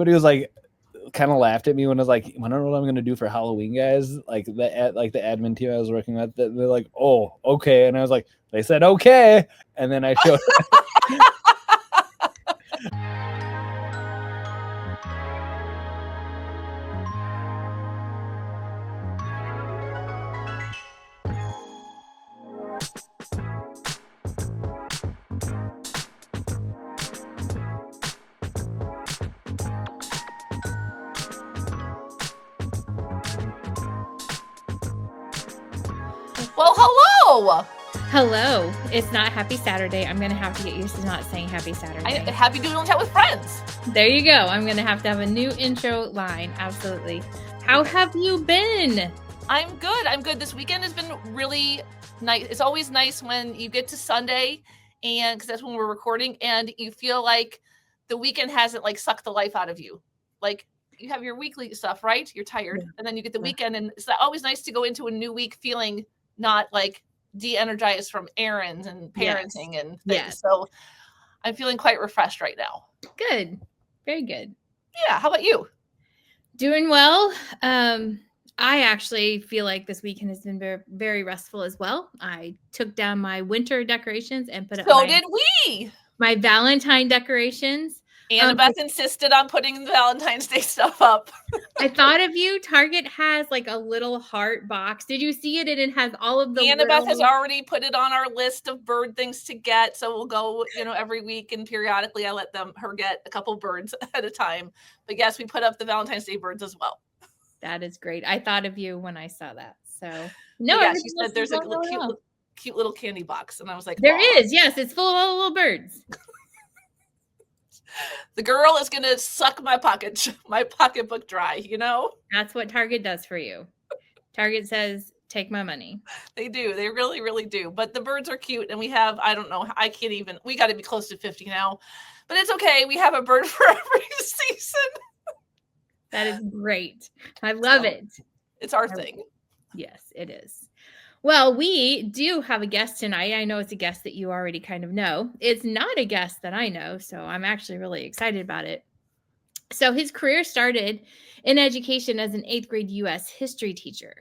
but he was like, kind of laughed at me when I was like, I don't know what I'm gonna do for Halloween, guys. Like the admin team I was working with, they're like, oh, okay, and I was like, they said okay, and then I showed. Well, hello. Hello. It's not Happy Saturday. I'm going to have to get used to not saying Happy Saturday. Happy Doodle and Chat with friends. There you go. I'm going to have a new intro line. Absolutely. How have you been? I'm good. This weekend has been really nice. It's always nice when you get to Sunday, and because that's when we're recording, and you feel like the weekend hasn't like sucked the life out of you. Like you have your weekly stuff, right? You're tired, and then you get the weekend, and it's always nice to go into a new week feeling not like de-energized from errands and parenting and things. Yes. So I'm feeling quite refreshed right now. Good. Very good. Yeah. How about you? Doing well. I actually feel like this weekend has been very, very restful as well. I took down my winter decorations and put up my Valentine decorations. Annabeth insisted on putting the Valentine's Day stuff up. I thought of you. Target has like a little heart box. Did you see it? And it has all of the Annabeth has already put it on our list of bird things to get. So we'll go, every week, and periodically I let her get a couple birds at a time. But yes, we put up the Valentine's Day birds as well. That is great. I thought of you when I saw that. So she said there's a cute little candy box. And I was like, there is. Yes. It's full of all the little birds. The girl is going to suck my pocketbook dry, That's what Target does for you. Target says, take my money. They do. They really, really do. But the birds are cute. And we have, I don't know, we got to be close to 50 now. But it's okay. We have a bird for every season. That is great. I love it. It's our thing. Yes, it is. Well, we do have a guest tonight. I know it's a guest that you already kind of know. It's not a guest that I know, so I'm actually really excited about it. So his career started in education as an 8th grade U.S. history teacher.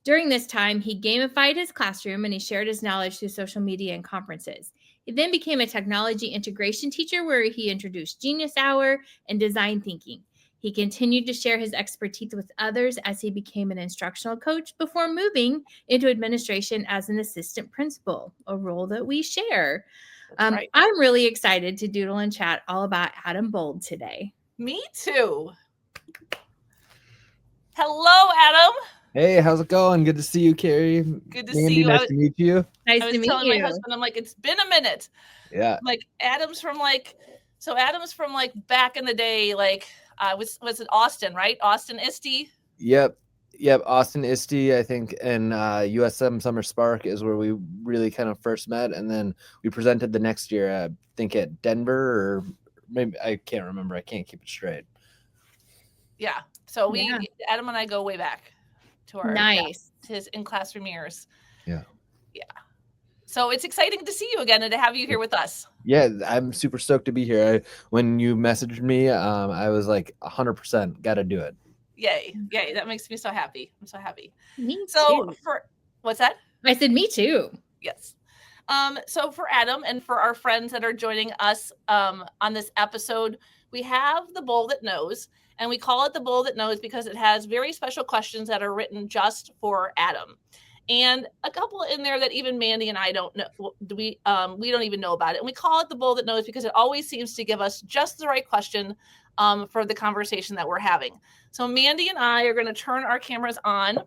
During this time, he gamified his classroom and he shared his knowledge through social media and conferences. He then became a technology integration teacher where he introduced Genius Hour and design thinking. He continued to share his expertise with others as he became an instructional coach before moving into administration as an assistant principal, a role that we share. Right. I'm really excited to doodle and chat all about Adam Bold today. Me too. Hello, Adam. Hey, how's it going? Good to see you, Carrie. Good to see you. Nice to meet you. Nice to meet you. I was telling my husband, I'm like, it's been a minute. Yeah. Like Adam's from back in the day, was it Austin, right? Austin ISTE? Yep. Austin ISTE, I think, and USM Summer Spark is where we really kind of first met. And then we presented the next year, I think at Denver, or maybe I can't remember. I can't keep it straight. Yeah. So Adam and I go way back to our his in-classroom years. Yeah. Yeah. So it's exciting to see you again and to have you here with us. Yeah, I'm super stoked to be here. When you messaged me, I was like 100% got to do it. Yay. That makes me so happy. I'm so happy. Me too. What's that? I said me too. Yes. So for Adam and for our friends that are joining us on this episode, we have the Bowl That Knows, and we call it the Bowl That Knows because it has very special questions that are written just for Adam. And a couple in there that even Mandi and I don't know. We don't even know about it. And we call it the Bowl That Knows because it always seems to give us just the right question for the conversation that we're having. So Mandi and I are going to turn our cameras on,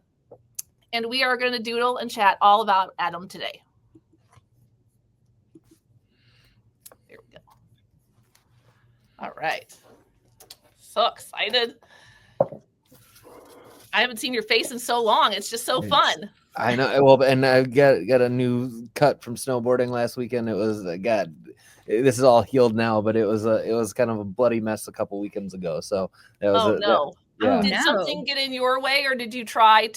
and we are going to doodle and chat all about Adam today. Here we go. All right. So excited. I haven't seen your face in so long. It's just so fun. I know. Well, and I got a new cut from snowboarding last weekend. It was this is all healed now, but it was kind of a bloody mess a couple weekends ago. So that was Did something get in your way, or did you try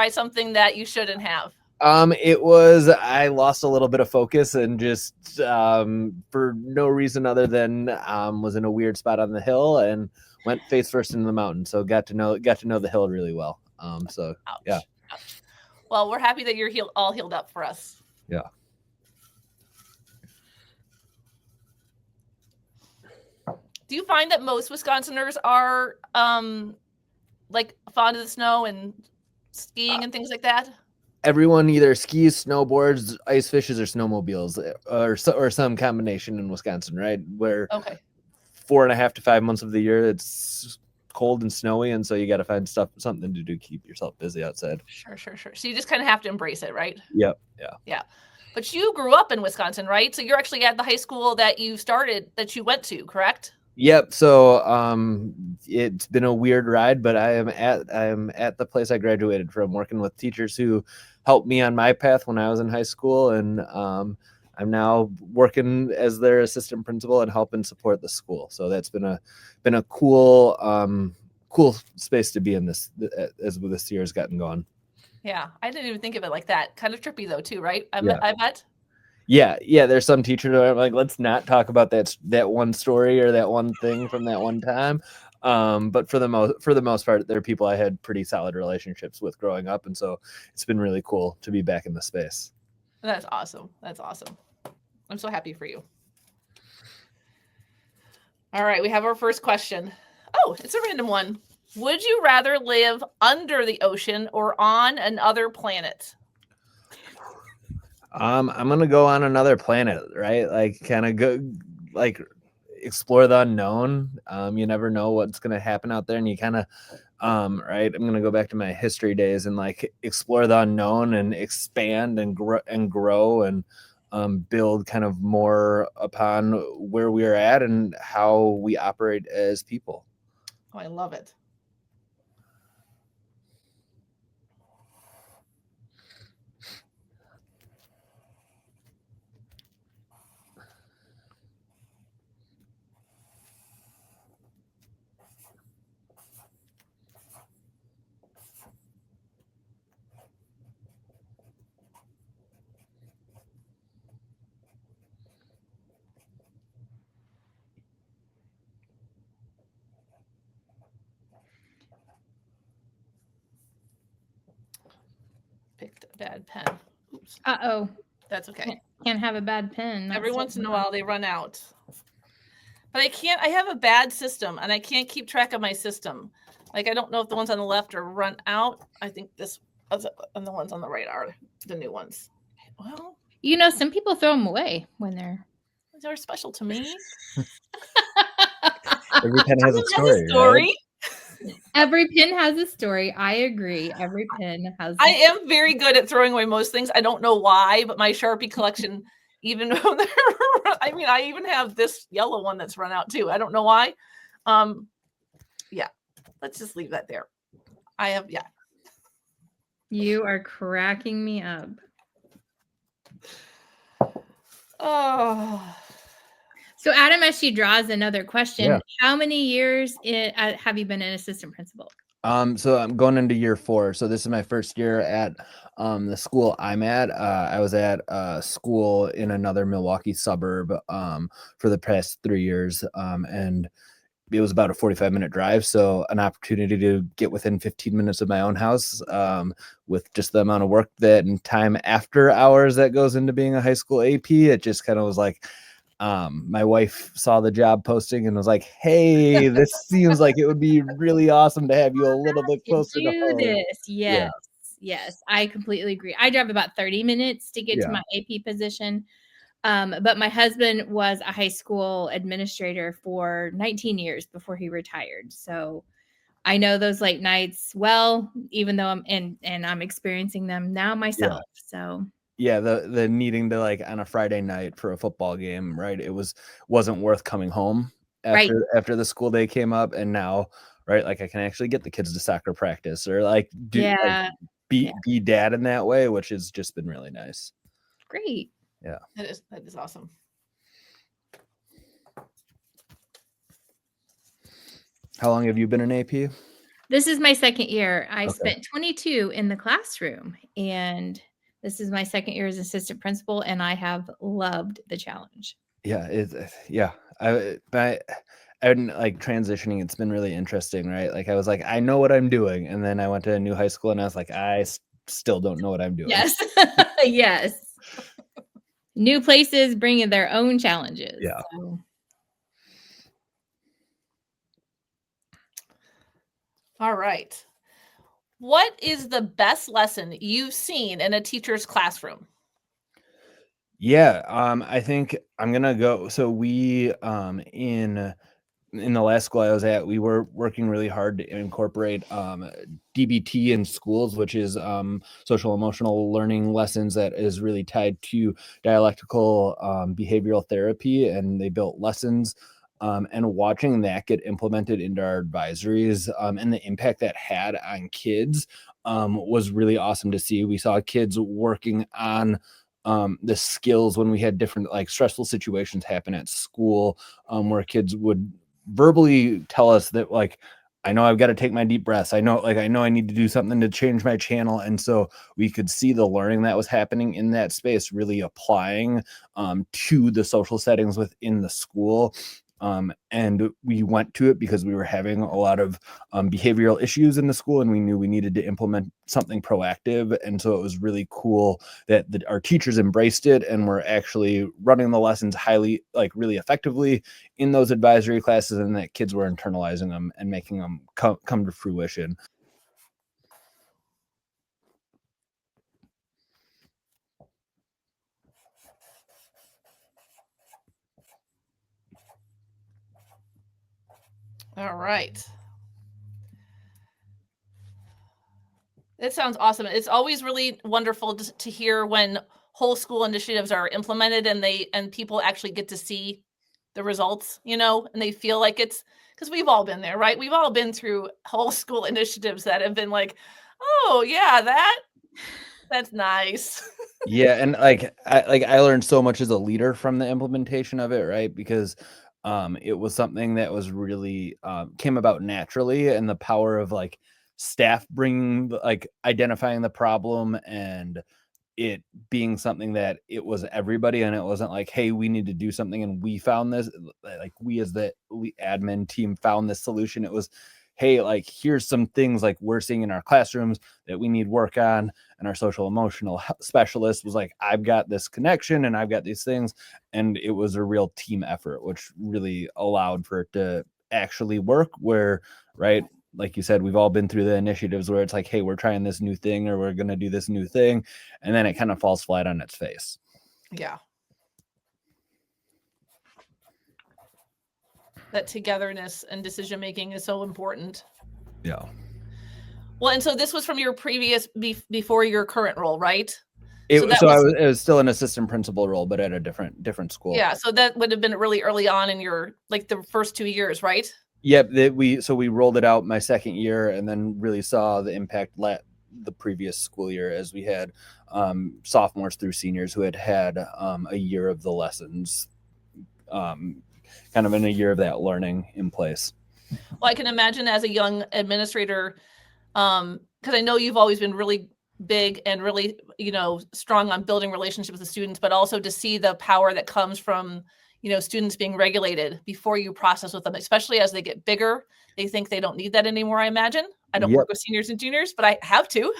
something that you shouldn't have? I lost a little bit of focus and just for no reason other than was in a weird spot on the hill and went face first into the mountain. So got to know the hill really well. So Ouch. yeah. Ouch. Well, we're happy that you're all healed up for us. Yeah. Do you find that most Wisconsiners are like fond of the snow and skiing and things like that? Everyone either skis, snowboards, ice fishes, or snowmobiles, or some combination in Wisconsin, right? Where 4.5 to 5 months of the year it's cold and snowy, and so you got to find something to do, keep yourself busy outside. Sure. So you just kind of have to embrace it, right? Yep. Yeah. But you grew up in Wisconsin, right? So you're actually at the high school that you went to, correct? Yep. So it's been a weird ride, but I am at the place I graduated from, working with teachers who helped me on my path when I was in high school, and I'm now working as their assistant principal and helping support the school. So that's been a cool space to be in this as this year has gotten going. Yeah, I didn't even think of it like that. Kind of trippy though, too, right? I bet. Yeah. There's some teachers who are like, let's not talk about that one story or that one thing from that one time. But for the most part, they're people I had pretty solid relationships with growing up, and so it's been really cool to be back in the space. That's awesome. I'm so happy for you. All right, we have our first question. Oh, it's a random one. Would you rather live under the ocean or on another planet? I'm gonna go on another planet, right? Like kind of go, like explore the unknown. You never know what's gonna happen out there, and you kind of, right? I'm gonna go back to my history days and like explore the unknown and expand and grow and build kind of more upon where we are at and how we operate as people. Oh, I love it. Picked a bad pen. Oops. Uh-oh. That's okay. Can't have a bad pen. Every once in a while they run out. But I have a bad system and I can't keep track of my system. Like I don't know if the ones on the left are run out. I think and the ones on the right are the new ones. Well, some people throw them away when they're special to me. Every pen has a story. Right? Every pin has a story. I agree. Every pin has. I am very good at throwing away most things. I don't know why, but my Sharpie collection, even I even have this yellow one that's run out too. I don't know why. Yeah, let's just leave that there. You are cracking me up. Oh. So Adam, as she draws another question, how many years have you been an assistant principal? So I'm going into year 4. So this is my first year at the school I'm at. I was at a school in another Milwaukee suburb for the past 3 years, and it was about a 45-minute drive. So an opportunity to get within 15 minutes of my own house with just the amount of work and time after hours that goes into being a high school AP. It just kind of was like, my wife saw the job posting and was like, hey, this seems like it would be really awesome to have you a little bit closer to home. Yes, I completely agree. I drive about 30 minutes to get to my AP position. But my husband was a high school administrator for 19 years before he retired. So I know those late nights well, even though I'm experiencing them now myself. So the needing to like on a Friday night for a football game, right? It wasn't worth coming home after the school day came up, and now, right, like I can actually get the kids to soccer practice or like be dad in that way, which has just been really nice. Great. Yeah, that is awesome. How long have you been an AP? This is my second year. I spent 22 in the classroom, and this is my second year as assistant principal, and I have loved the challenge. Yeah, and like transitioning, it's been really interesting, right? Like I was like, I know what I'm doing. And then I went to a new high school and I was like, I still don't know what I'm doing. Yes. Yes. New places bringing their own challenges. Yeah. So. All right. What is the best lesson you've seen in a teacher's classroom? Yeah, I think I'm gonna go. So we in the last school I was at, we were working really hard to incorporate DBT in schools, which is social emotional learning lessons that is really tied to dialectical behavioral therapy, and they built lessons. And watching that get implemented into our advisories and the impact that had on kids was really awesome to see. We saw kids working on the skills when we had different like stressful situations happen at school, where kids would verbally tell us that like, I know I've got to take my deep breaths. I know I need to do something to change my channel. And so we could see the learning that was happening in that space really applying to the social settings within the school. And we went to it because we were having a lot of behavioral issues in the school, and we knew we needed to implement something proactive. And so it was really cool that our teachers embraced it and were actually running the lessons really effectively in those advisory classes, and that kids were internalizing them and making them come to fruition. All right. It sounds awesome. It's always really wonderful to hear when whole school initiatives are implemented and people actually get to see the results, and they feel like it's because we've all been there, right? We've all been through whole school initiatives that have been like, oh yeah, that's nice. Yeah, and I learned so much as a leader from the implementation of it, right? Because it was something that was really came about naturally, and the power of like staff bringing like identifying the problem and it being something that it was everybody, and it wasn't like, hey, we need to do something and we found this, like we as the admin team found this solution. It was, hey, like here's some things like we're seeing in our classrooms that we need work on, and our social emotional specialist was like, I've got this connection and I've got these things, and it was a real team effort, which really allowed for it to actually work. Where, right, like you said, we've all been through the initiatives where it's like, hey, we're trying this new thing or we're going to do this new thing, and then it kind of falls flat on its face. Yeah. That togetherness and decision making is so important. Yeah. Well, and so this was from your previous before your current role, right? It was still an assistant principal role, but at a different school. Yeah, so that would have been really early on in your like the first 2 years, right? Yep. We rolled it out my second year, and then really saw the impact the previous school year, as we had sophomores through seniors who had a year of the lessons, kind of in a year of that learning in place. Well, I can imagine as a young administrator, because I know you've always been really big and really, strong on building relationships with students, but also to see the power that comes from, students being regulated before you process with them, especially as they get bigger. They think they don't need that anymore, I imagine. I don't work with seniors and juniors, but I have to.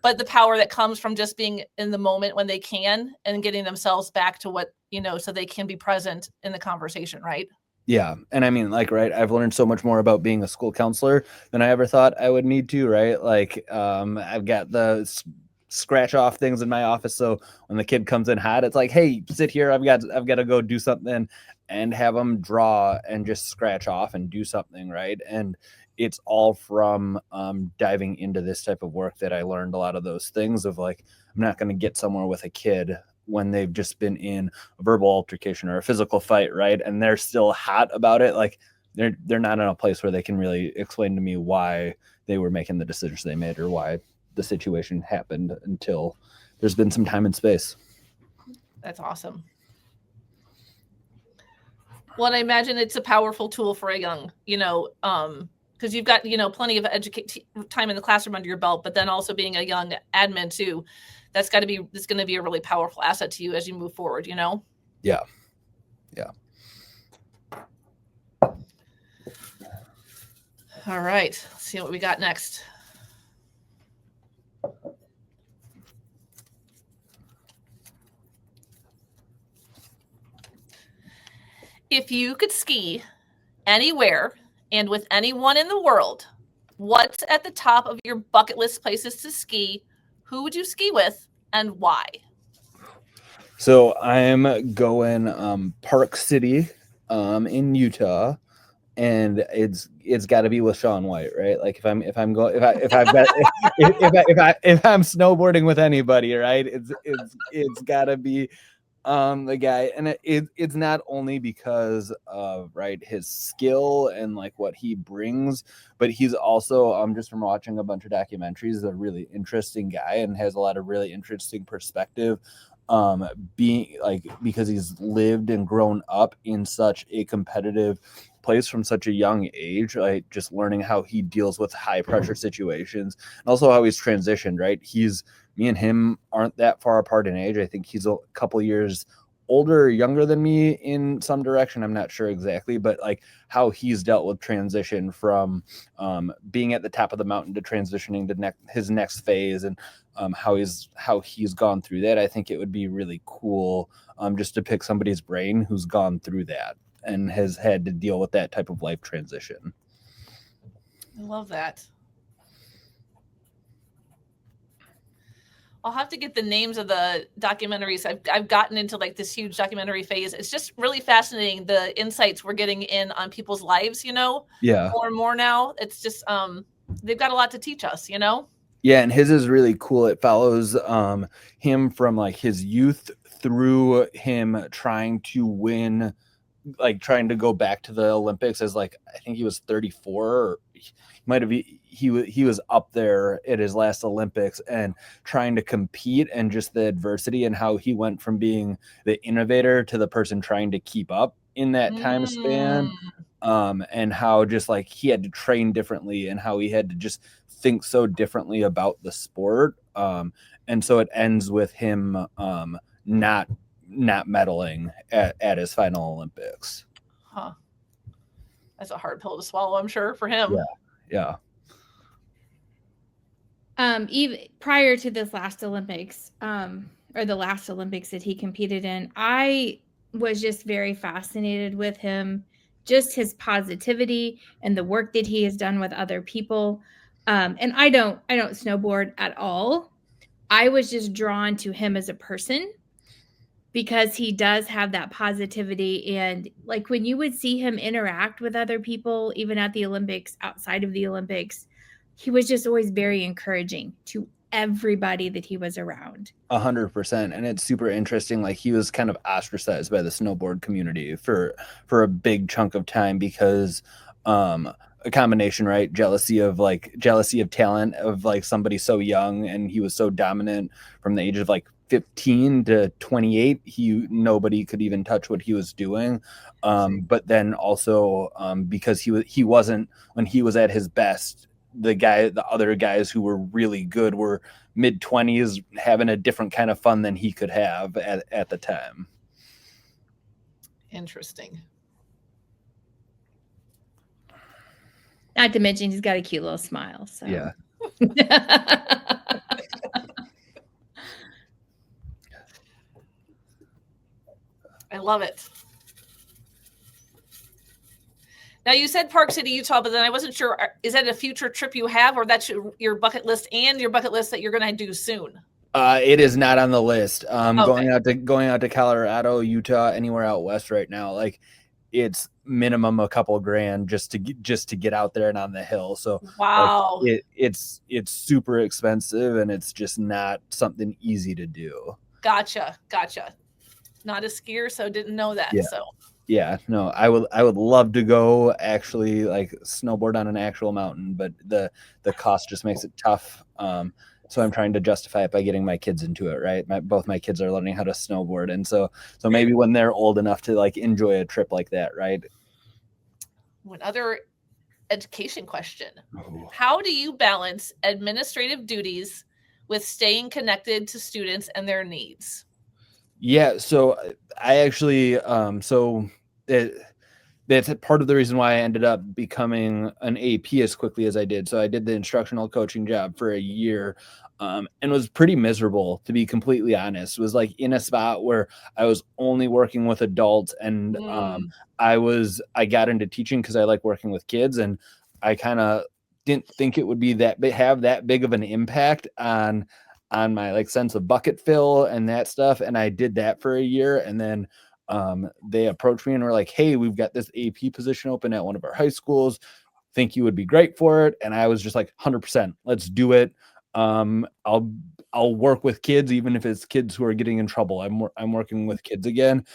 But the power that comes from just being in the moment when they can and getting themselves back to what, so they can be present in the conversation, right? Yeah. And I mean, like, right, I've learned so much more about being a school counselor than I ever thought I would need to, right? Like, I've got the scratch off things in my office. So when the kid comes in hot, it's like, hey, sit here. I've got to go do something, and have them draw and just scratch off and do something, right? And it's all from diving into this type of work that I learned a lot of those things of like, I'm not going to get somewhere with a kid when they've just been in a verbal altercation or a physical fight, right? And they're still hot about it. Like they're not in a place where they can really explain to me why they were making the decisions they made or why the situation happened until there's been some time and space. That's awesome. Well, I imagine it's a powerful tool for a young, because you've got, plenty of time in the classroom under your belt, but then also being a young admin too, it's going to be a really powerful asset to you as you move forward, Yeah. Yeah. All right, let's see what we got next. If you could ski anywhere and with anyone in the world, what's at the top of your bucket list places to ski? Who would you ski with and why? So I'm going Park City in Utah, and it's got to be with Shaun White, right? Like if I'm snowboarding with anybody, right? It's got to be the guy, and it's not only because of his skill and like what he brings, but he's also just from watching a bunch of documentaries, a really interesting guy and has a lot of really interesting perspective, being like, because he's lived and grown up in such a competitive place from such a young age, like just learning how he deals with high pressure situations, and also how he's transitioned, right? Me and him aren't that far apart in age. I think he's a couple years older or younger than me in some direction. I'm not sure exactly, but like how he's dealt with transition from being at the top of the mountain to transitioning to his next phase, and how he's gone through that. I think it would be really cool just to pick somebody's brain who's gone through that and has had to deal with that type of life transition. I love that. I'll have to get the names of the documentaries. I've gotten into like this huge documentary phase. It's just really fascinating, the insights we're getting in on people's lives, more and more now. It's just they've got a lot to teach us, Yeah, and his is really cool. It follows him from like his youth through him trying to win, like trying to go back to the Olympics as like, I think he was 34, or he was up there at his last Olympics and trying to compete, and just the adversity and how he went from being the innovator to the person trying to keep up in that time span, and how just like he had to train differently and how he had to just think so differently about the sport, and so it ends with him not medaling at his final Olympics. Huh. That's a hard pill to swallow, I'm sure, for him. Yeah. Even prior to this last Olympics, or the last Olympics that he competed in, I was just very fascinated with him, just his positivity and the work that he has done with other people. And I don't snowboard at all. I was just drawn to him as a person because he does have that positivity. And like when you would see him interact with other people, even at the Olympics, outside of the Olympics, he was just always very encouraging to everybody that he was around. 100%. And it's super interesting. Like he was kind of ostracized by the snowboard community for a big chunk of time because a combination, right? Jealousy of talent of like somebody so young, and he was so dominant from the age of like 15 to 28. Nobody could even touch what he was doing. But then also because he wasn't, when he was at his best, the other guys who were really good were mid-20s having a different kind of fun than he could have at the time. Interesting. Not to mention he's got a cute little smile. So yeah. I love it. Now you said Park City, Utah, but then I wasn't sure. Is that a future trip you have, or that's your bucket list and your bucket list that you're going to do soon? It is not on the list. Okay. Going out to Colorado, Utah, anywhere out west right now, like it's minimum a couple grand just to get out there and on the hill. So wow, like, it's super expensive, and it's just not something easy to do. Gotcha. Not a skier, so didn't know that. Yeah. So yeah, no, I would love to go actually like snowboard on an actual mountain, but the cost just makes it tough. So I'm trying to justify it by getting my kids into it, right? Both my kids are learning how to snowboard, and so maybe when they're old enough to like enjoy a trip like that, right? One other education question: how do you balance administrative duties with staying connected to students and their needs? Yeah, so I actually that's part of the reason why I ended up becoming an AP as quickly as I did. So I did the instructional coaching job for a year, and was pretty miserable, to be completely honest. It was like in a spot where I was only working with adults, and I got into teaching because I like working with kids, and I kind of didn't think it would be have that big of an impact on my like sense of bucket fill and that stuff. And I did that for a year, and then they approached me and were like, hey, we've got this AP position open at one of our high schools. Think you would be great for it? And I was just like, 100%, let's do it. I'll work with kids, even if it's kids who are getting in trouble. I'm working with kids again.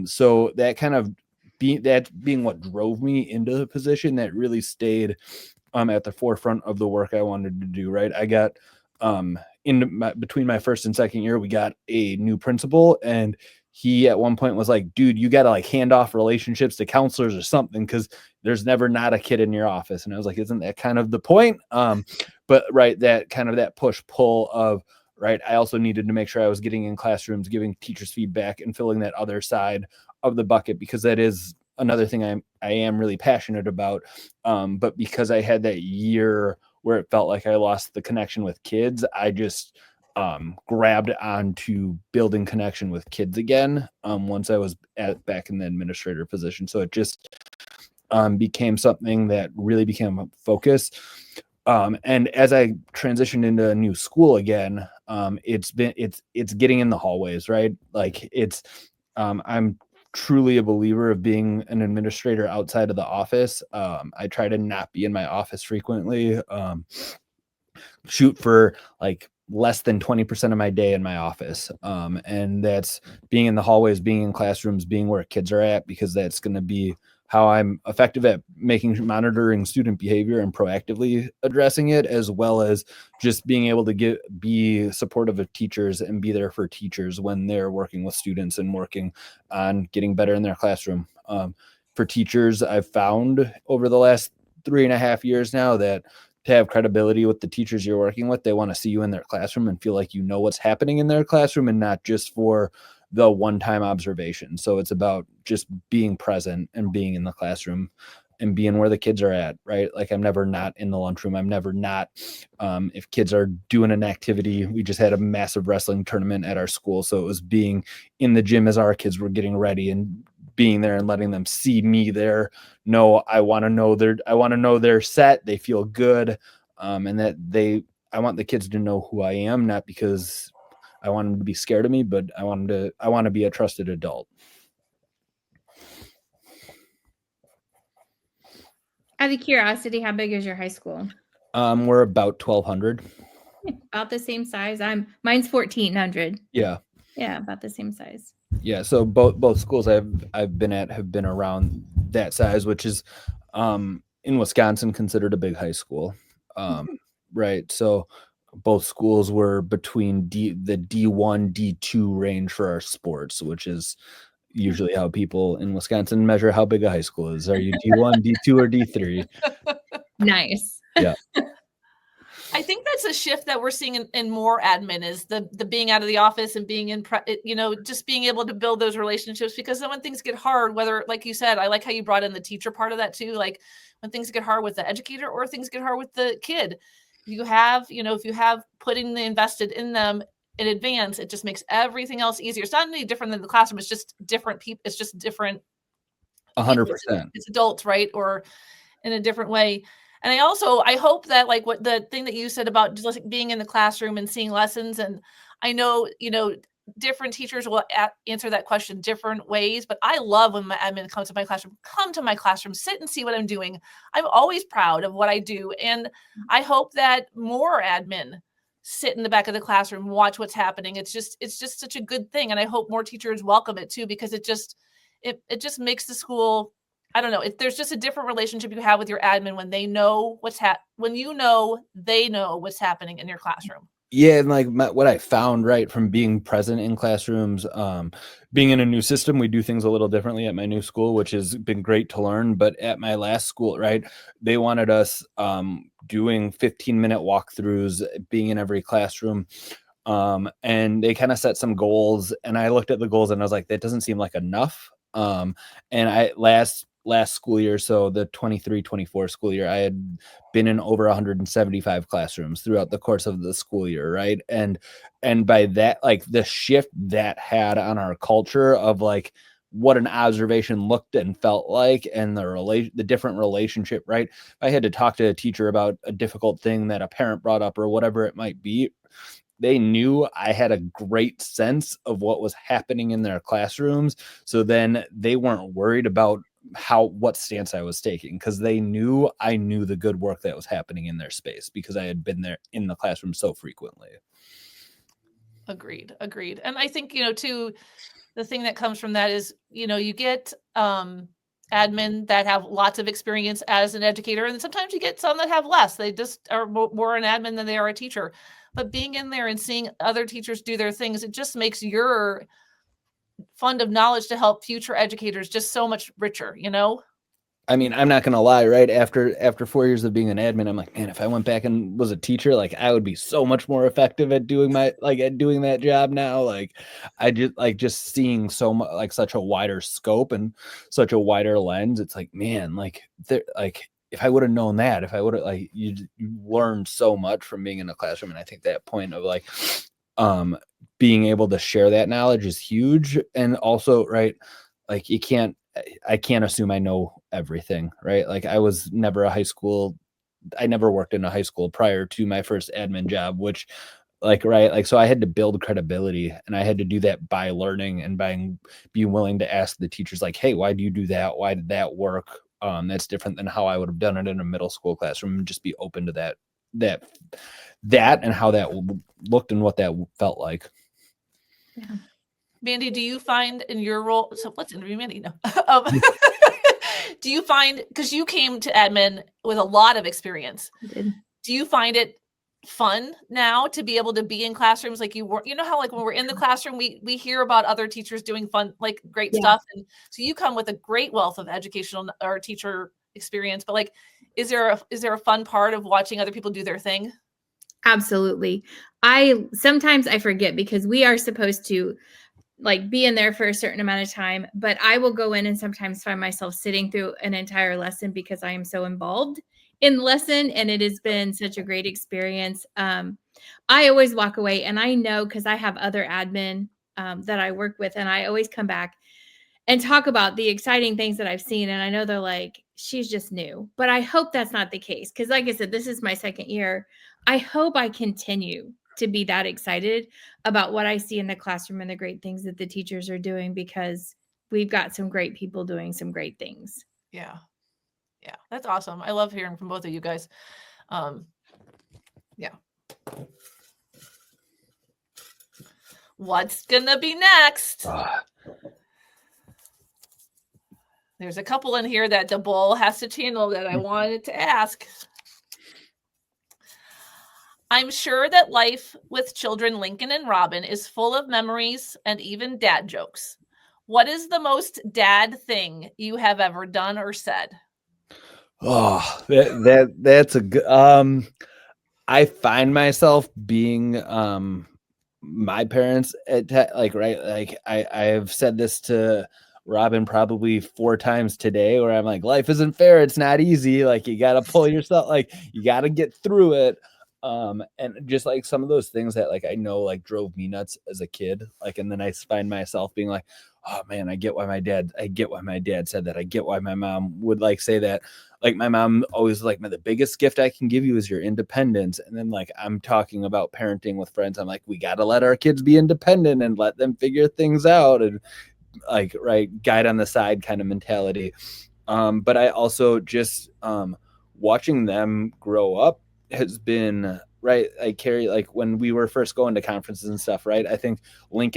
So that kind of being what drove me into the position, that really stayed at the forefront of the work I wanted to do. Right. I got between my first and second year, we got a new principal, and he at one point was like, dude, you got to like hand off relationships to counselors or something, because there's never not a kid in your office. And I was like, isn't that kind of the point? But right, that kind of that push pull of, right, I also needed to make sure I was getting in classrooms, giving teachers feedback, and filling that other side of the bucket, because that is another thing I am really passionate about. But because I had that year where it felt like I lost the connection with kids, I just grabbed onto building connection with kids again once I was back in the administrator position. So it just became something that really became a focus. And as I transitioned into a new school again, it's getting in the hallways, right? Like I'm truly a believer of being an administrator outside of the office. I try to not be in my office frequently. Shoot for like less than 20% of my day in my office. And that's being in the hallways, being in classrooms, being where kids are at, because that's going to be how I'm effective at monitoring student behavior and proactively addressing it, as well as just being able to be supportive of teachers and be there for teachers when they're working with students and working on getting better in their classroom. For teachers, I've found over the last 3.5 years now that to have credibility with the teachers you're working with, they want to see you in their classroom and feel like you know what's happening in their classroom, and not just for the one-time observation. So it's about just being present and being in the classroom and being where the kids are at, right? Like I'm never not in the lunchroom. I'm never not, if kids are doing an activity. We just had a massive wrestling tournament at our school. So it was being in the gym as our kids were getting ready and being there and letting them see me there. No, I want to know they're set. They feel good. And that I want the kids to know who I am, not because I want them to be scared of me, but I want to be a trusted adult. Out of curiosity, how big is your high school? We're about 1,200. About the same size. Mine's 1,400. Yeah. Yeah, about the same size. Yeah. So both schools I've been at have been around that size, which is in Wisconsin considered a big high school. Right. So both schools were between the D1, D2 range for our sports, which is usually how people in Wisconsin measure how big a high school is. Are you D1, D2, or D3? Nice. Yeah. I think that's a shift that we're seeing in more admin, is the being out of the office and being in, just being able to build those relationships, because then when things get hard, whether, like you said, I like how you brought in the teacher part of that too. Like when things get hard with the educator or things get hard with the kid, if you have putting the invested in them in advance, it just makes everything else easier. It's not any different than the classroom. It's just different people. It's just different. 100%. It's adults, right? Or in a different way. And I hope that, like, what the thing that you said about just like being in the classroom and seeing lessons, and I know, different teachers will answer that question different ways, but I love when my admin comes to my classroom. Come to my classroom, sit and see what I'm doing. I'm always proud of what I do. And I hope that more admin sit in the back of the classroom, watch what's happening. It's just such a good thing. And I hope more teachers welcome it too, because it just makes the school, I don't know, if there's just a different relationship you have with your admin when they know they know what's happening in your classroom. Yeah, and like what I found, right, from being present in classrooms, being in a new system, we do things a little differently at my new school, which has been great to learn. But at my last school, right, they wanted us doing 15-minute walkthroughs, being in every classroom. And they kind of set some goals, and I looked at the goals and I was like, that doesn't seem like enough. And last school year, so the 23-24 school year, I had been in over 175 classrooms throughout the course of the school year, right? And by that, like the shift that had on our culture of like what an observation looked and felt like, and the different relationship, right? If I had to talk to a teacher about a difficult thing that a parent brought up or whatever it might be, they knew I had a great sense of what was happening in their classrooms. So then they weren't worried about what stance I was taking, because they knew I knew the good work that was happening in their space because I had been there in the classroom so frequently. Agreed. And I think, too, the thing that comes from that is, you get admin that have lots of experience as an educator, and sometimes you get some that have less. They just are more an admin than they are a teacher. But being in there and seeing other teachers do their things, it just makes your fund of knowledge to help future educators just so much richer, I mean, I'm not going to lie, right? After 4 years of being an admin, I'm like, man, if I went back and was a teacher, like I would be so much more effective at doing that job now. Like I just seeing so much, like such a wider scope and such a wider lens. It's like, man, like if I would have known that, if I would have, like, you learned so much from being in a classroom. And I think that point of like, being able to share that knowledge is huge. And also, right, like I can't assume I know everything, right? Like I never worked in a high school prior to my first admin job, which so I had to build credibility, and I had to do that by learning and by being willing to ask the teachers like, hey, why do you do that? Why did that work? That's different than how I would have done it in a middle school classroom, and just be open to that and how that looked and what that felt like. Yeah. Mandi, do you find in your role, so let's interview Mandi now. Do you find, because you came to admin with a lot of experience, do you find it fun now to be able to be in classrooms like you were, how like when we're in the classroom, we hear about other teachers doing fun, like great stuff. And so you come with a great wealth of educational or teacher experience, but like, is there a fun part of watching other people do their thing? Absolutely. Sometimes I forget because we are supposed to like be in there for a certain amount of time, but I will go in and sometimes find myself sitting through an entire lesson because I am so involved in the lesson, and it has been such a great experience. I always walk away, and I know because I have other admin that I work with, and I always come back and talk about the exciting things that I've seen. And I know they're like, she's just new, but I hope that's not the case. Because like I said, this is my second year. I hope I continue to be that excited about what I see in the classroom and the great things that the teachers are doing, because we've got some great people doing some great things. Yeah. That's awesome. I love hearing from both of you guys. Yeah. What's gonna be next? There's a couple in here that the bowl has to channel that I wanted to ask. I'm sure that life with children Lincoln and Robin is full of memories and even dad jokes. What is the most dad thing you have ever done or said? Oh, that's a good. I find myself being my parents I have said this to Robin probably 4 times today, where I'm like, life isn't fair. It's not easy. Like you got to pull yourself, like you got to get through it. And just like some of those things that like I know like drove me nuts as a kid, like, and then I find myself being like, oh man, I get why my dad said that. I get why my mom would like say that. Like my mom always like, the biggest gift I can give you is your independence. And then like I'm talking about parenting with friends, I'm like, we got to let our kids be independent and let them figure things out, and like, right, guide on the side kind of mentality. But I also just watching them grow up has been right. Like Carrie, like when we were first going to conferences and stuff, right? I think when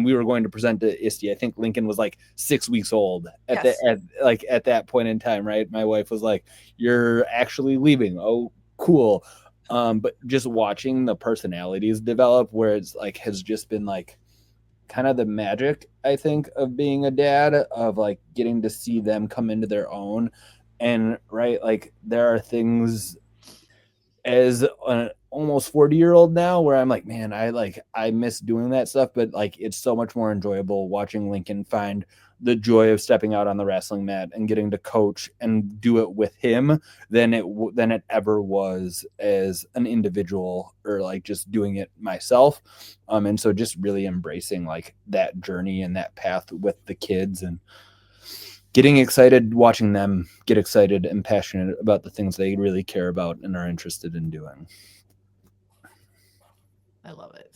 we were going to present to ISTE, I think Lincoln was like 6 weeks old at that point in time, right? My wife was like, "You're actually leaving." Oh, cool. But just watching the personalities develop, where it's like has just been like kind of the magic, I think, of being a dad, of like getting to see them come into their own. And right, like there are things as an almost 40-year-old now where I'm like, man, I miss doing that stuff, but like it's so much more enjoyable watching Lincoln find the joy of stepping out on the wrestling mat and getting to coach and do it with him than it ever was as an individual or like just doing it myself. And so just really embracing like that journey and that path with the kids and getting excited, watching them get excited and passionate about the things they really care about and are interested in doing. I love it.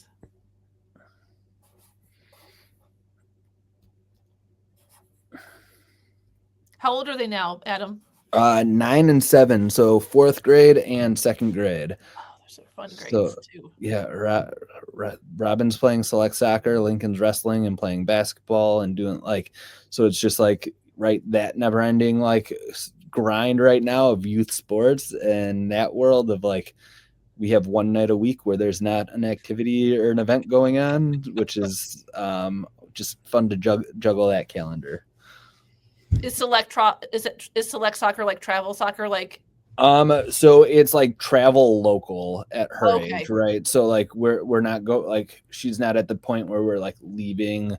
How old are they now, Adam? 9 and 7, so 4th grade and 2nd grade. Oh, those are fun grades too. Yeah, Robin's playing select soccer, Lincoln's wrestling and playing basketball and doing like, so it's just like that never ending like grind right now of youth sports and that world of like, we have one night a week where there's not an activity or an event going on, which is just fun to juggle that calendar. Is select soccer like travel soccer? Like, so it's like travel local at her age, right? So like we're not like she's not at the point where we're like leaving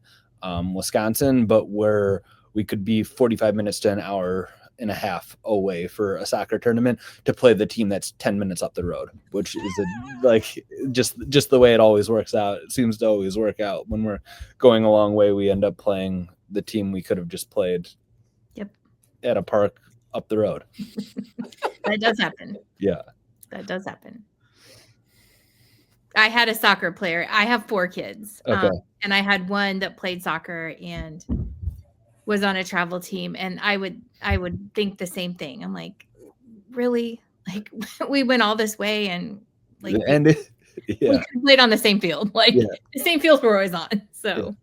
Wisconsin, but we could be 45 minutes to an hour and a half away for a soccer tournament to play the team that's 10 minutes up the road, which is like just the way it always works out. It seems to always work out when we're going a long way. We end up playing the team we could have just played at a park up the road. That does happen. Yeah. That does happen. I had a soccer player. I have 4 kids. Okay. And I had one that played soccer and was on a travel team. And I would think the same thing. I'm like, really? Like we went all this way and like we played on the same field. Like the same fields we're always on. So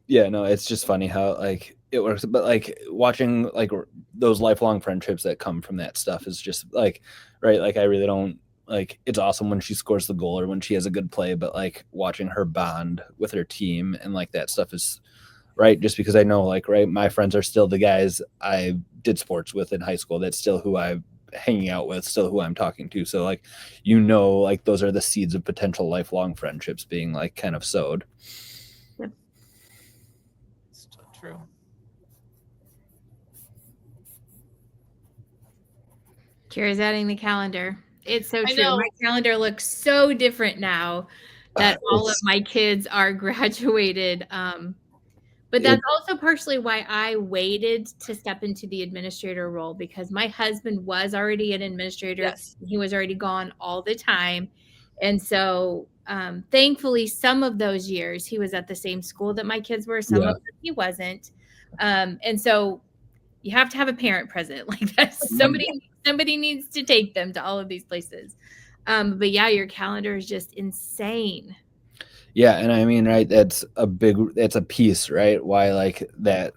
yeah, no, it's just funny how like it works, but like watching like those lifelong friendships that come from that stuff is just like, right, like I really don't like, it's awesome when she scores the goal or when she has a good play, but like watching her bond with her team and like that stuff is right, just because I know like, right, my friends are still the guys I did sports with in high school. That's still who I'm hanging out with, still who I'm talking to. So like, like those are the seeds of potential lifelong friendships being like kind of sowed. Yep. It's so true. Carrie's adding the calendar. It's so true. My calendar looks so different now that all of my kids are graduated. But that's also partially why I waited to step into the administrator role, because my husband was already an administrator. Yes. He was already gone all the time. And so thankfully, some of those years he was at the same school that my kids were. Some of them he wasn't. And so you have to have a parent present. Like that's somebody needs to take them to all of these places. But yeah, your calendar is just insane. Yeah. And I mean, right, that's a piece, right? Why like that,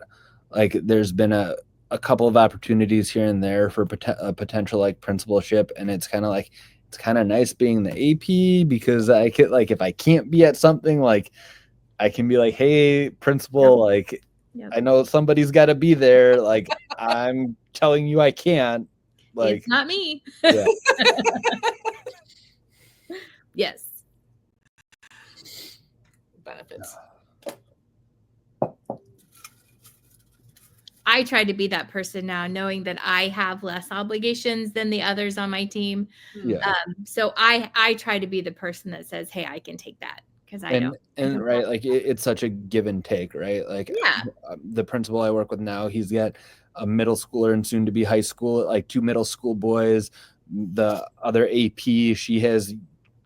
like there's been a couple of opportunities here and there for a potential like principalship. And it's kind of like, it's kind of nice being the AP because I could like, if I can't be at something, like I can be like, hey, principal, like, I know somebody's got to be there. Like, I'm telling you, I can't. Like, it's not me. Yeah. Yes. Benefits. I try to be that person now, knowing that I have less obligations than the others on my team. Yeah. So I try to be the person that says, hey, I can take that. And right, like it's such a give and take, right? Like the principal I work with now, he's got a middle schooler and soon to be high school, like 2 middle school boys. The other AP, she has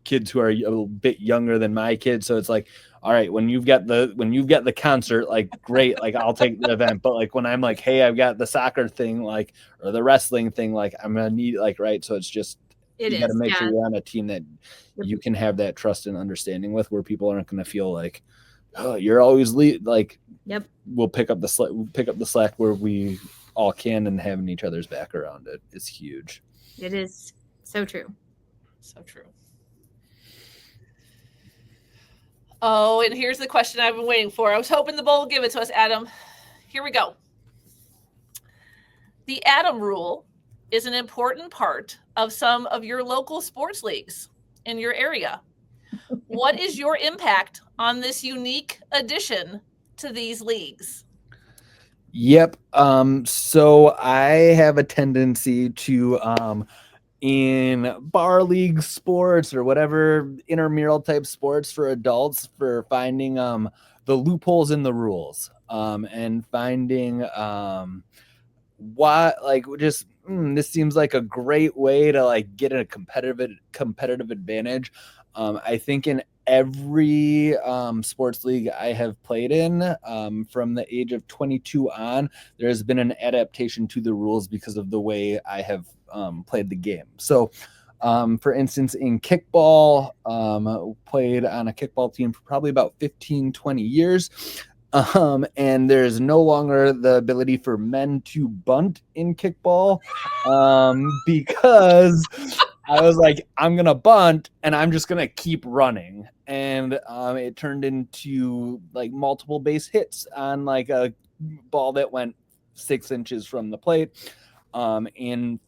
kids who are a bit younger than my kids, so it's like, all right, when you've got the concert, like great, like I'll take the event, but like when I'm like, hey, I've got the soccer thing, like, or the wrestling thing, like I'm gonna need, like, right, so it's just you got to make sure you're on a team that you can have that trust and understanding with, where people aren't going to feel like, oh, you're always like, we'll pick up the slack where we all can, and having each other's back around it is huge. It is so true. So true. Oh, and here's the question I've been waiting for. I was hoping the bowl would give it to us, Adam. Here we go. The Adam rule is an important part of some of your local sports leagues in your area. What is your impact on this unique addition to these leagues? Yep. So I have a tendency to in bar league sports or whatever intramural type sports for adults, for finding the loopholes in the rules, and finding why, like, just this seems like a great way to like get a competitive advantage. I think in every sports league I have played in, from the age of 22 on, there has been an adaptation to the rules because of the way I have played the game. So for instance, in kickball, played on a kickball team for probably about 15-20 years. And there's no longer the ability for men to bunt in kickball, because I was like, I'm going to bunt and I'm just going to keep running. And it turned into like multiple base hits on like a ball that went 6 inches from the plate. In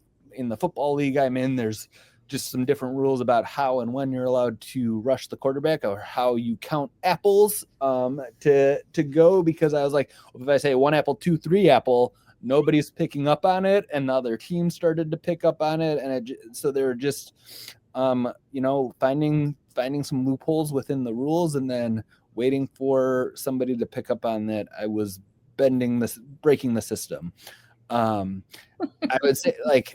the football league I'm in, there's just some different rules about how and when you're allowed to rush the quarterback, or how you count apples to go, because I was like, well, if I say 1 apple, 2, 3 apple, nobody's picking up on it, and the other team started to pick up on it, and so they were just finding some loopholes within the rules, and then waiting for somebody to pick up on that I was breaking the system. I would say, like,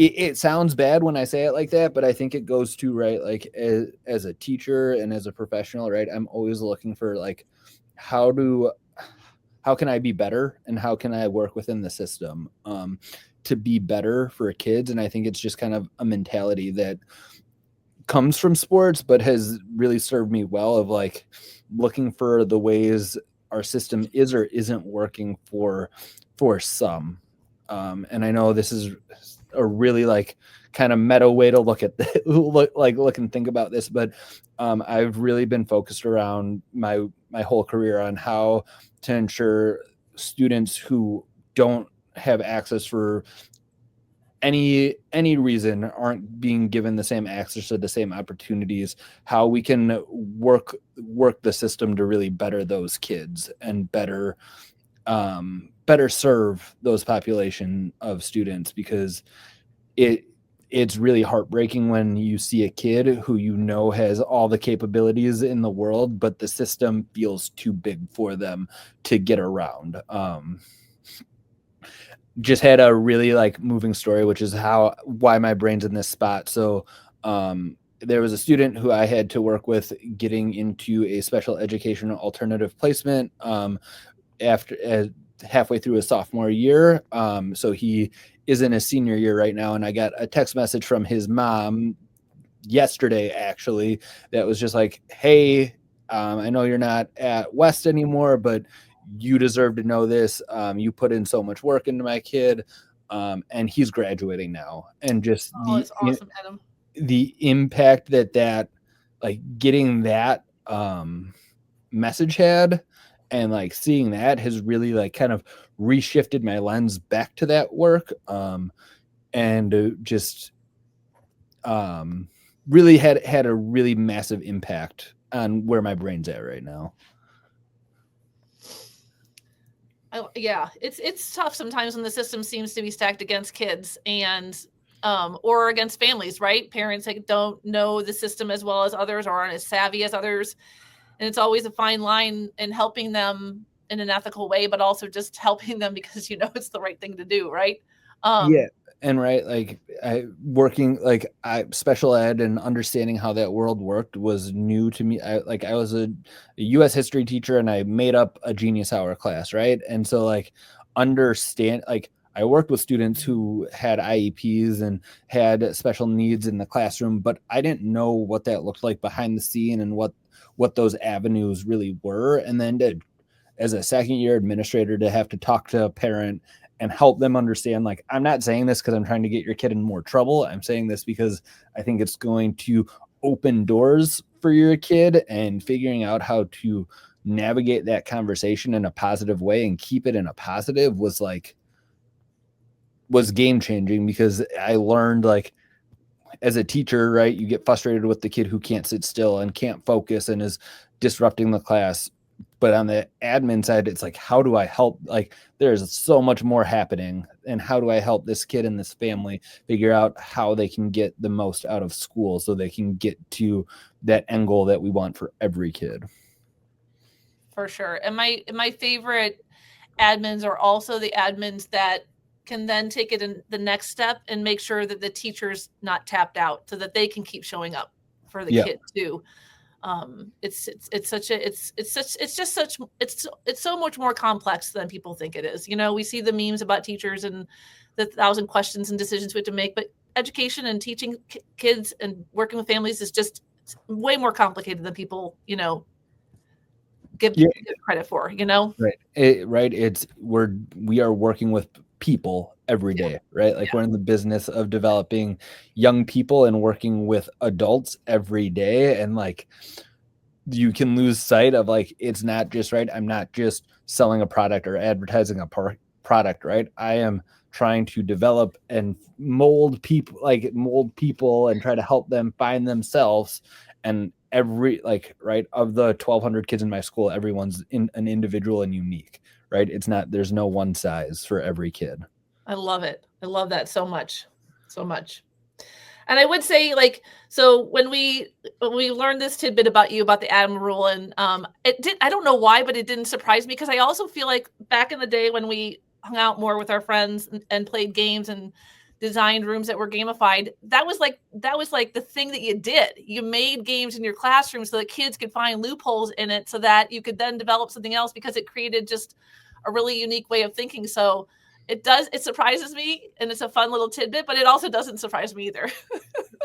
it sounds bad when I say it like that, but I think it goes to, right, like as a teacher and as a professional, right, I'm always looking for like, how can I be better, and how can I work within the system to be better for kids. And I think it's just kind of a mentality that comes from sports, but has really served me well, of like looking for the ways our system is or isn't working for some. And I know this is a really like kind of meta way to look at look and think about this, but I've really been focused around my whole career on how to ensure students who don't have access for any reason aren't being given the same access to the same opportunities, how we can work the system to really better those kids and better serve those population of students, because it's really heartbreaking when you see a kid who has all the capabilities in the world, but the system feels too big for them to get around. Just had a really like moving story, which is why my brain's in this spot. So there was a student who I had to work with getting into a special educational alternative placement after halfway through his sophomore year. So he is in his senior year right now. And I got a text message from his mom yesterday, actually, that was just like, hey, I know you're not at West anymore, but you deserve to know this. You put in so much work into my kid, and he's graduating now. And just it's awesome, Adam. The impact that like getting that message had, and like seeing that has really like kind of reshifted my lens back to that work, and just really had a really massive impact on where my brain's at right now. Yeah, it's tough sometimes when the system seems to be stacked against kids and or against families, right? Parents like don't know the system as well as others, or aren't as savvy as others. And it's always a fine line in helping them in an ethical way, but also just helping them because it's the right thing to do, right? Yeah. And right, like special ed and understanding how that world worked was new to me. I was a U.S. history teacher, and I made up a Genius Hour class, right? And so like I worked with students who had IEPs and had special needs in the classroom, but I didn't know what that looked like behind the scene and what those avenues really were. And then as a second year administrator, to have to talk to a parent and help them understand, like, I'm not saying this because I'm trying to get your kid in more trouble. I'm saying this because I think it's going to open doors for your kid, and figuring out how to navigate that conversation in a positive way and keep it in a positive was game changing, because I learned, like, as a teacher, right, you get frustrated with the kid who can't sit still and can't focus and is disrupting the class. But on the admin side, it's like, how do I help? Like, there's so much more happening, and how do I help this kid and this family figure out how they can get the most out of school so they can get to that end goal that we want for every kid. For sure. And my favorite admins are also the admins that can then take it in the next step and make sure that the teacher's not tapped out so that they can keep showing up for the kid too. It's so much more complex than people think it is. You know, we see the memes about teachers and the 1,000 questions and decisions we have to make, but education and teaching kids and working with families is just way more complicated than people, you know, give credit for, you know? Right. We are working with people every day, right? Like we're in the business of developing young people and working with adults every day. And like, you can lose sight of like, it's not just right. I'm not just selling a product or advertising a product, right? I am trying to develop and mold people and try to help them find themselves. And every of the 1,200 kids in my school, everyone's an individual and unique, right? There's no one size for every kid. I love it. I love that so much. And I would say, like, so when we learned this tidbit about you, about the Adam rule, and I don't know why, but it didn't surprise me, because I also feel like back in the day when we hung out more with our friends and played games and designed rooms that were gamified, that was like the thing that you did. You made games in your classroom so that kids could find loopholes in it so that you could then develop something else, because it created just a really unique way of thinking. So it surprises me, and it's a fun little tidbit, but it also doesn't surprise me either.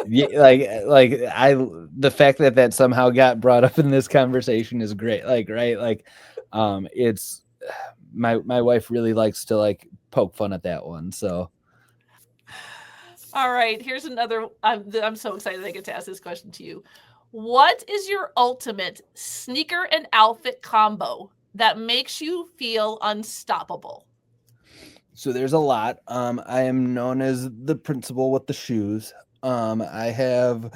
The fact that somehow got brought up in this conversation is great. It's my wife really likes to like poke fun at that one. So all right, here's another. I'm so excited I get to ask this question to you. What is your ultimate sneaker and outfit combo that makes you feel unstoppable? So there's a lot. I am known as the principal with the shoes. I have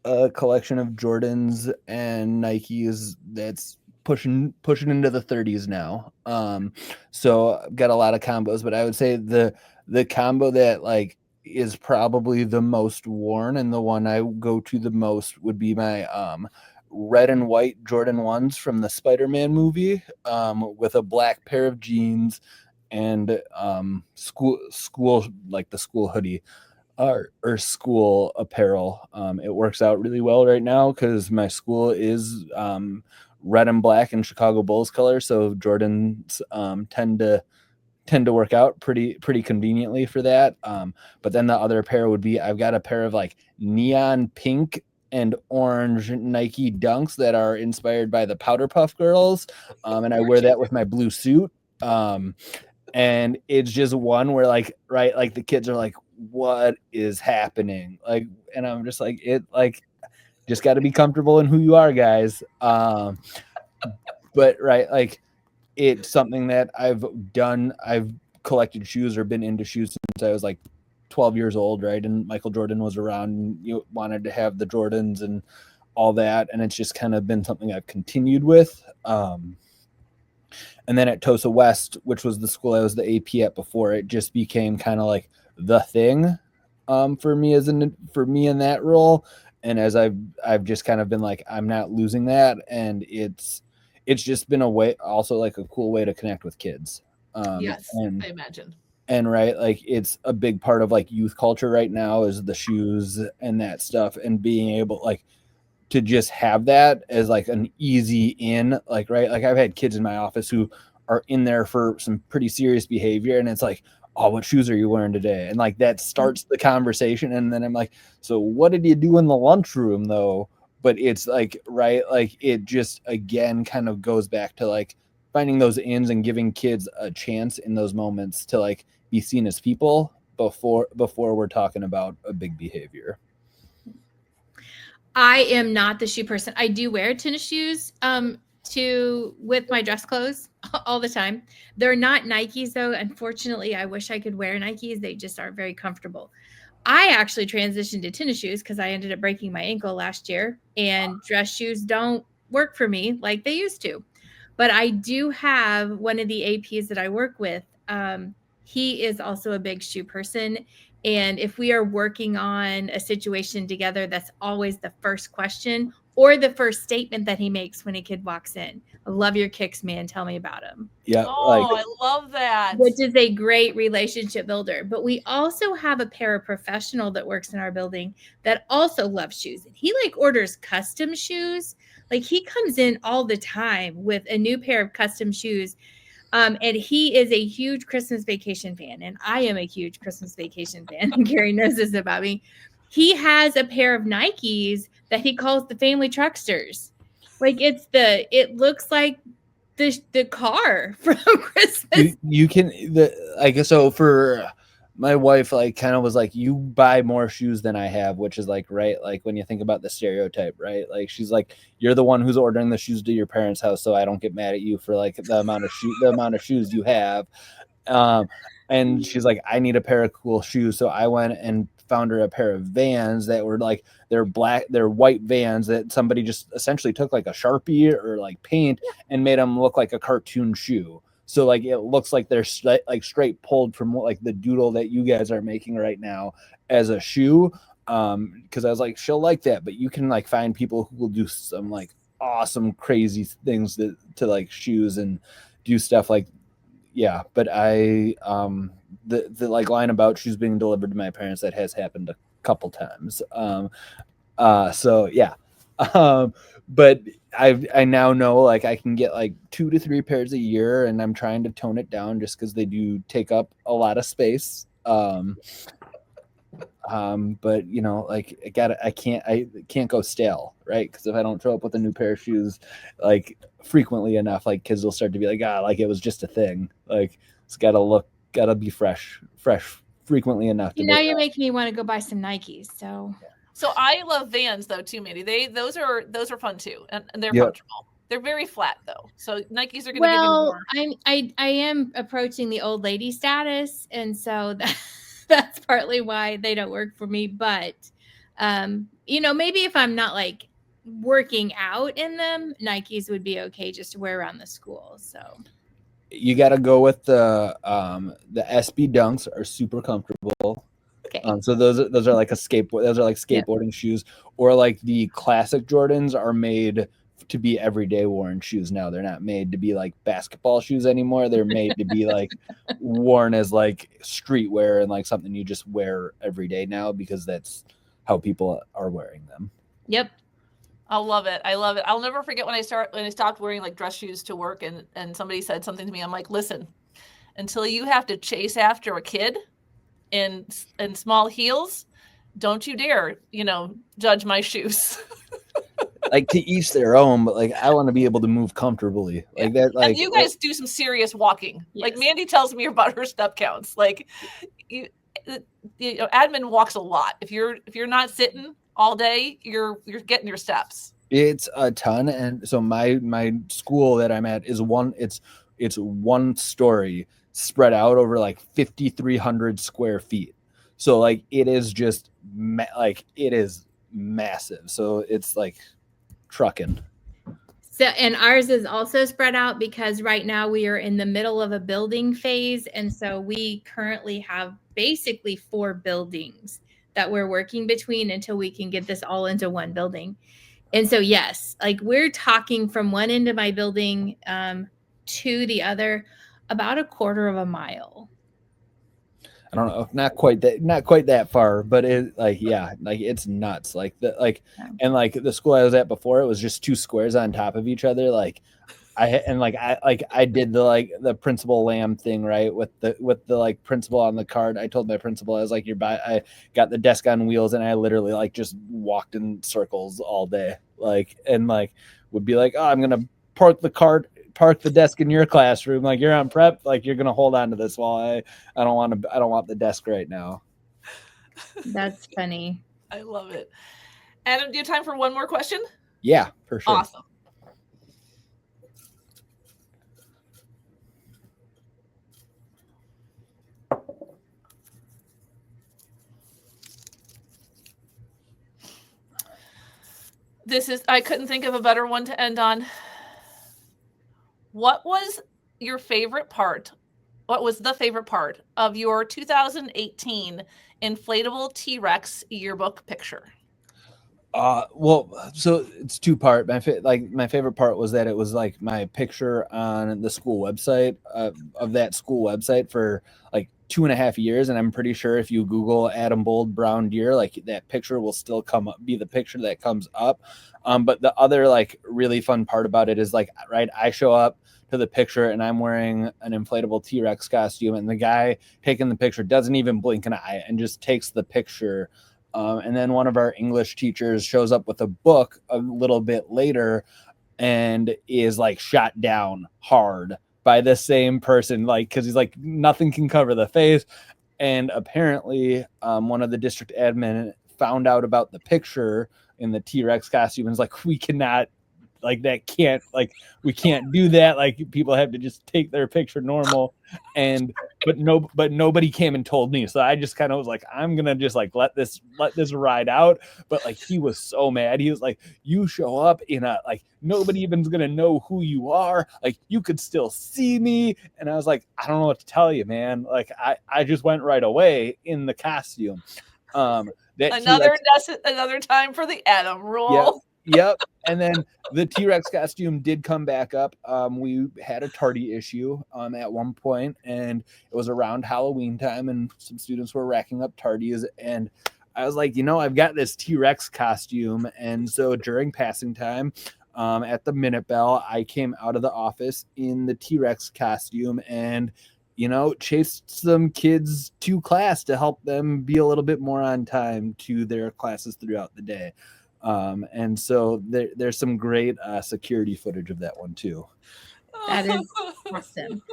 a collection of Jordans and Nikes that's pushing into the 30s now. So I've got a lot of combos, but I would say the combo that like is probably the most worn and the one I go to the most would be my red and white Jordan 1s from the Spider-Man movie, with a black pair of jeans and school like the school hoodie or school apparel. It works out really well right now because my school is red and black and Chicago Bulls color, so Jordans tend to work out pretty conveniently for that. But then the other pair would be, I've got a pair of like neon pink and orange Nike Dunks that are inspired by the Powder Puff Girls, and I wear that with my blue suit. And it's just one where like the kids are like, what is happening? Like, and I'm just like, just got to be comfortable in who you are, guys. But it's something that I've done. I've collected shoes or been into shoes since I was like 12 years old, right? And Michael Jordan was around, and you wanted to have the Jordans and all that, and it's just kind of been something I've continued with. And then at Tosa West, which was the school I was the AP at before, it just became kind of like the thing for me in that role. And as I've just kind of been like, I'm not losing that, and it's just been a way, also like a cool way to connect with kids. Yes, I imagine. And it's a big part of like youth culture right now is the shoes and that stuff, and being able like to just have that as like an easy in, like I've had kids in my office who are in there for some pretty serious behavior, and it's like, oh, what shoes are you wearing today? And like that starts the conversation, and then I'm like, so what did you do in the lunchroom though? But it's like, it just again kind of goes back to like finding those ins and giving kids a chance in those moments to like be seen as people before we're talking about a big behavior. I am not the shoe person. I do wear tennis shoes with my dress clothes all the time. They're not Nikes though. Unfortunately, I wish I could wear Nikes. They just aren't very comfortable. I actually transitioned to tennis shoes because I ended up breaking my ankle last year, and dress shoes don't work for me like they used to. But I do have one of the APs that I work with. He is also a big shoe person. And if we are working on a situation together, that's always the first question or the first statement that he makes when a kid walks in. I love your kicks, man. Tell me about them. Yeah. Oh, I love that. Which is a great relationship builder. But we also have a paraprofessional that works in our building that also loves shoes. And he like orders custom shoes. Like he comes in all the time with a new pair of custom shoes. And he is a huge Christmas Vacation fan. And I am a huge Christmas Vacation fan. Carrie knows this about me. He has a pair of Nikes that he calls the family trucksters. Like it looks like the car from Christmas. You can I guess so. For my wife, like kind of was like, you buy more shoes than I have, which is like, right, like when you think about the stereotype, right, like she's like, you're the one who's ordering the shoes to your parents' house, so I don't get mad at you for like the amount of shoes you have. And she's like, I need a pair of cool shoes, so I went and found her a pair of Vans that were like, they're white Vans that somebody just essentially took like a Sharpie or like paint and made them look like a cartoon shoe. So like it looks like they're straight pulled from like the doodle that you guys are making right now as a shoe. Because I was like, she'll like that, but you can like find people who will do some like awesome crazy things to like shoes and do stuff like, yeah. But I the like line about shoes being delivered to my parents, that has happened a couple times. So yeah. But I now know like I can get like 2 to 3 pairs a year, and I'm trying to tone it down just because they do take up a lot of space. But you know, like I can't go stale, right? Because if I don't show up with a new pair of shoes like frequently enough, like kids will start to be like, like it was just a thing. Like it's gotta be fresh frequently enough. Now you're making me want to go buy some Nikes. So I love Vans though too, Mandi. Those are fun too, and they're comfortable. They're very flat though, so Nikes are going to give you more. I am approaching the old lady status, and so that's partly why they don't work for me. But you know, maybe if I'm not like working out in them, Nikes would be okay just to wear around the school. So you got to go with the SB Dunks are super comfortable. Okay. So those are like those are like skateboarding shoes, or like the classic Jordans are made to be everyday worn shoes now. They're not made to be like basketball shoes anymore. They're made to be like worn as like streetwear and like something you just wear every day now, because that's how people are wearing them. Yep. I love it. I love it. I'll never forget when I stopped wearing like dress shoes to work, and somebody said something to me. I'm like, listen, until you have to chase after a kid in small heels, don't you dare, judge my shoes. Like, to each their own, but like I want to be able to move comfortably like that. Like, and you guys do some serious walking. Yes. Like Mandi tells me about her step counts. Like admin walks a lot. If you're not sitting all day, you're getting your steps. It's a ton. And so my school that I'm at is it's one story spread out over like 5,300 square feet. So like it is just it is massive. So it's like trucking. So, and ours is also spread out because right now we are in the middle of a building phase. And so we currently have basically 4 buildings that we're working between until we can get this all into one building. And so, yes, like we're talking from one end of my building to the other about 1/4 mile. I don't know, not quite that far, but it like, yeah, like it's nuts. Like and like the school I was at before, it was just 2 squares on top of each other. Like I did the principal lamb thing, right? With the like principal on the card. I told my principal, I was like, I got the desk on wheels, and I literally like just walked in circles all day. Like, and like would be like, oh, I'm gonna park the desk in your classroom. Like, you're on prep. Like, you're gonna hold on to this while I don't want the desk right now. That's funny. I love it. Adam, do you have time for one more question? Yeah, for sure. Awesome. I couldn't think of a better one to end on. what was your favorite part? What was the favorite part of your 2018 inflatable T-Rex yearbook picture? Well, so it's two-part. My favorite part was that it was like my picture on the school website of that school website for like 2.5 years, and I'm pretty sure if you Google Adam Bold brown deer, like that picture will still come up, be the picture that comes up. But the other like really fun part about it is like, right, I show up to the picture and I'm wearing an inflatable T-Rex costume, and the guy taking the picture doesn't even blink an eye and just takes the picture. And then one of our English teachers shows up with a book a little bit later and is like shot down hard by the same person, like, because he's like, nothing can cover the face. And apparently one of the district admin found out about the picture in the T-Rex costume and was like, we cannot, like, that can't, like, we can't do that. Like, people have to just take their picture normal. And but nobody came and told me, so I just kind of was like, I'm gonna just like let this ride out. But like, he was so mad. He was like, you show up in a, like, nobody even's gonna know who you are, like, you could still see me. And I was like, I don't know what to tell you, man. Like, I just went right away in the costume. Another time for the Adam rule. Yep. And then the T-Rex costume did come back up. We had a tardy issue at one point, and it was around Halloween time, and some students were racking up tardies. And I was like, I've got this T-Rex costume. And so during passing time at the Minute Bell, I came out of the office in the T-Rex costume and chased some kids to class to help them be a little bit more on time to their classes throughout the day. And so there's some great security footage of that one too. That is awesome.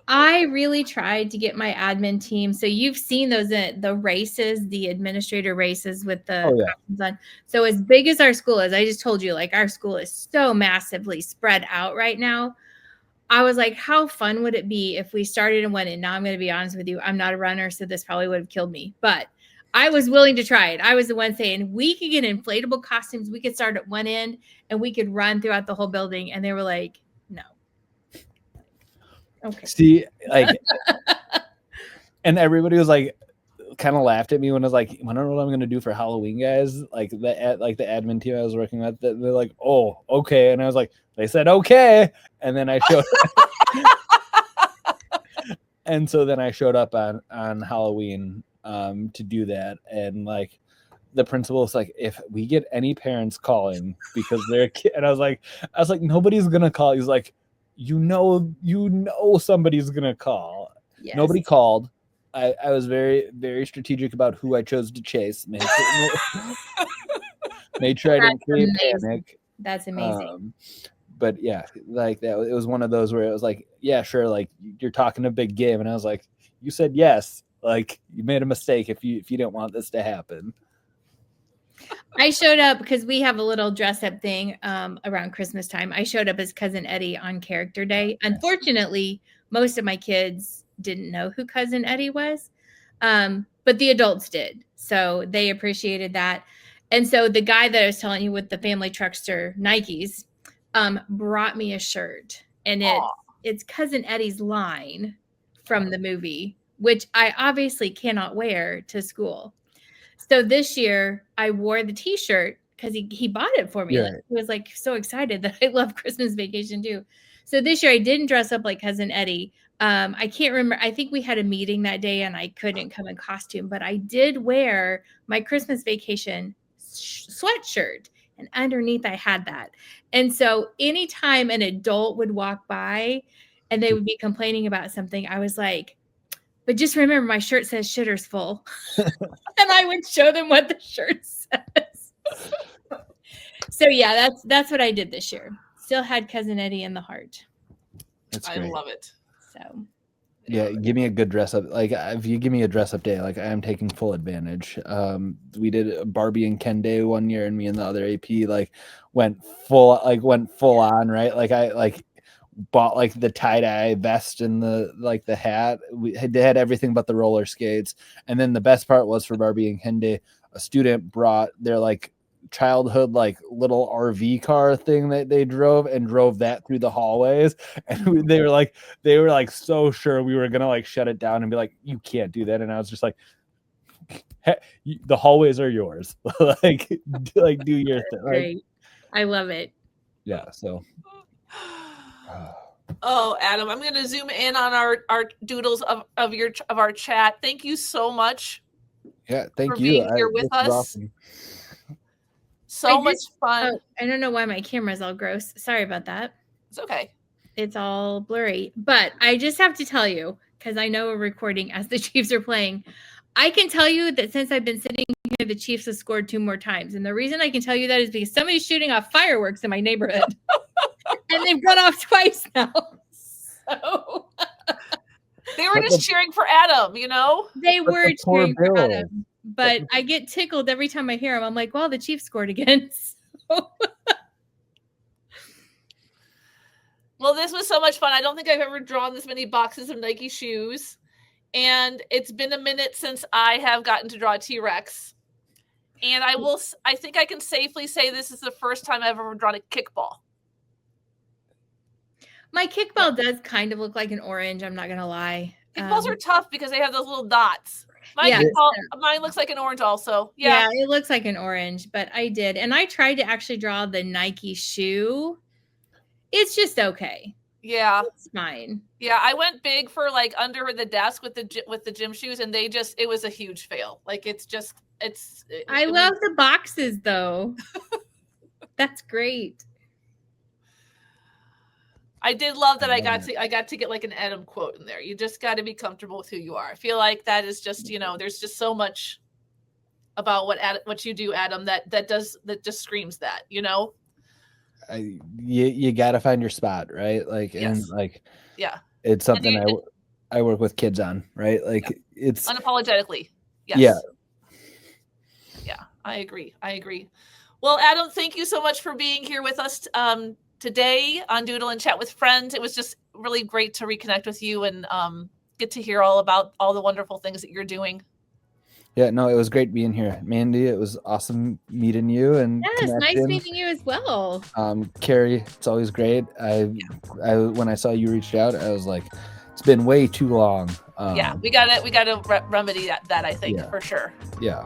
I really tried to get my admin team. So you've seen those, the races, the administrator races with the costumes on. So as big as our school is, I just told you, like, our school is so massively spread out right now. I was like, how fun would it be if we started and went in? Now I'm going to be honest with you. I'm not a runner, so this probably would have killed me, but I was willing to try it. I was the one saying we could get inflatable costumes. We could start at one end and we could run throughout the whole building. And they were like, no. Okay. See, like, and everybody was like, kind of laughed at me when I was like, I don't know what I'm going to do for Halloween, guys. Like the admin team I was working with, they're like, oh, okay. And I was like, they said, okay. And then I showed and so then I showed up on Halloween to do that. And like, the principal was like, if we get any parents calling because they're kid, and I was like, nobody's gonna call. He's like, somebody's gonna call. Yes. Nobody called. I was very, very strategic about who I chose to chase. Made sure I didn't create panic. That's amazing. But yeah, like that, it was one of those where it was like, yeah, sure, like, you're talking a big game, and I was like, you said yes. Like, you made a mistake if you didn't want this to happen. I showed up because we have a little dress up thing around Christmas time. I showed up as Cousin Eddie on Character Day. Unfortunately, most of my kids didn't know who Cousin Eddie was, but the adults did. So they appreciated that. And so the guy that I was telling you with the family truckster Nikes brought me a shirt, and it's Cousin Eddie's line from the movie, which I obviously cannot wear to school. So this year I wore the t-shirt because he bought it for me. Yeah. Like, he was like so excited that I love Christmas Vacation too. So this year I didn't dress up like Cousin Eddie. I can't remember. I think we had a meeting that day and I couldn't come in costume, but I did wear my Christmas Vacation sweatshirt, and underneath I had that. And so anytime an adult would walk by and they would be complaining about something, I was like, but just remember, my shirt says shitter's full. And I would show them what the shirt says. So yeah, that's what I did this year. Still had Cousin Eddie in the heart. That's great. I love it. So yeah, give me a good dress up. Like, if you give me a dress up day, like, I am taking full advantage. We did a Barbie and Ken day one year, and me and the other AP like went full on, right? Like, I bought like the tie-dye vest and the hat. We had everything but the roller skates. And then the best part was, for Barbie and Ken day, a student brought their like childhood like little RV car thing that they drove that through the hallways, and they were like so sure we were gonna like shut it down and be like, you can't do that, and I was just like, the hallways are yours. like do your thing. Great. I love it. Yeah, so oh, Adam, I'm going to zoom in on our doodles of our chat. Thank you so much. Yeah, thank for you being here with us. Awesome. So much fun. Oh, I don't know why my camera's all gross. Sorry about that. It's okay. It's all blurry. But I just have to tell you, because I know we're recording as the Chiefs are playing, I can tell you that since I've been sitting here, the Chiefs have scored 2 more times. And the reason I can tell you that is because somebody's shooting off fireworks in my neighborhood. And they've gone off twice now. So they were just cheering for Adam, you know? They were cheering for Adam. But I get tickled every time I hear him. I'm like, well, the Chiefs scored again. So. Well, this was so much fun. I don't think I've ever drawn this many boxes of Nike shoes. And it's been a minute since I have gotten to draw a T-Rex. And I think I can safely say this is the first time I've ever drawn a kickball. My kickball does kind of look like an orange. I'm not going to lie. Kickballs are tough because they have those little dots. Mine looks like an orange also. Yeah, it looks like an orange, but I did. And I tried to actually draw the Nike shoe. It's just okay. Yeah. It's fine. Yeah, I went big for like under the desk with the gym shoes, and it was a huge fail. Like I love the boxes though. That's great. I did love that I got to get like an Adam quote in there. You just got to be comfortable with who you are. I feel like that is just, there's just so much about what you do, Adam, that just screams that, You got to find your spot, right? Like, yes. And like, yeah, it's something I work with kids on, right? Like it's unapologetically. Yes. Yeah. Yeah, I agree. Well, Adam, thank you so much for being here with us today on Doodle and Chat with Friends. It was just really great to reconnect with you and get to hear all about all the wonderful things that you're doing. Yeah, no, it was great being here, Mandi. It was awesome meeting you, and yes, nice meeting you as well. Carrie, it's always great. I when I saw you reached out, I was like, it's been way too long. Yeah, we gotta remedy that I think, for sure. Yeah.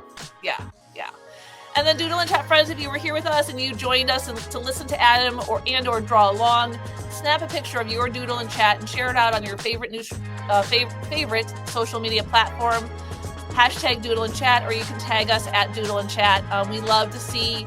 And then Doodle and Chat friends, if you were here with us and you joined us to listen to Adam or draw along, snap a picture of your Doodle and Chat and share it out on your favorite favorite social media platform. # Doodle and Chat, or you can tag us at Doodle and Chat. We love to see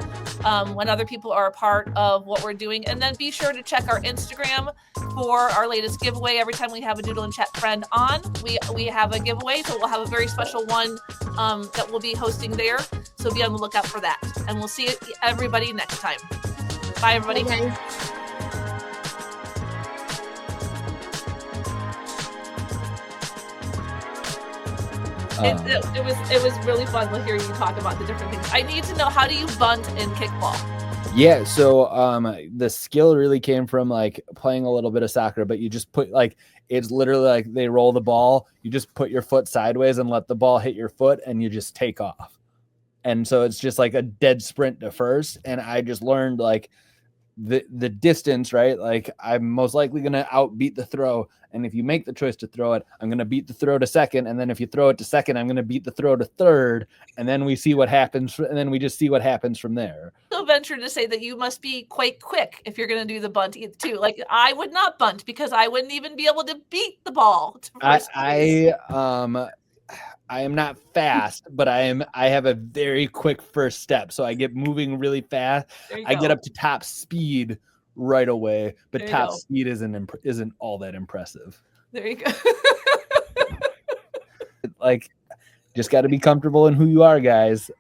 when other people are a part of what we're doing. And then be sure to check our Instagram for our latest giveaway. Every time we have a Doodle and Chat friend on, we have a giveaway. So we'll have a very special one that we'll be hosting there. So be on the lookout for that. And we'll see everybody next time. Bye, everybody. Okay. It was really fun to hear you talk about the different things. I need to know, how do you bunt in kickball? Yeah, so the skill really came from like playing a little bit of soccer, but you just put like, it's literally like they roll the ball, you just put your foot sideways and let the ball hit your foot, and you just take off. And so it's just like a dead sprint to first, and I just learned like the distance, right? Like I'm most likely going to outbeat the throw. And if you make the choice to throw it, I'm going to beat the throw to second. And then if you throw it to second, I'm going to beat the throw to third. And then we see what happens. And then we just see what happens from there. I'll venture to say that you must be quite quick if you're going to do the bunt too. Like I would not bunt because I wouldn't even be able to beat the ball. I am not fast, but I have a very quick first step. So I get moving really fast. I get up to top speed right away, but top speed isn't all that impressive. There you go. Like, just got to be comfortable in who you are, guys.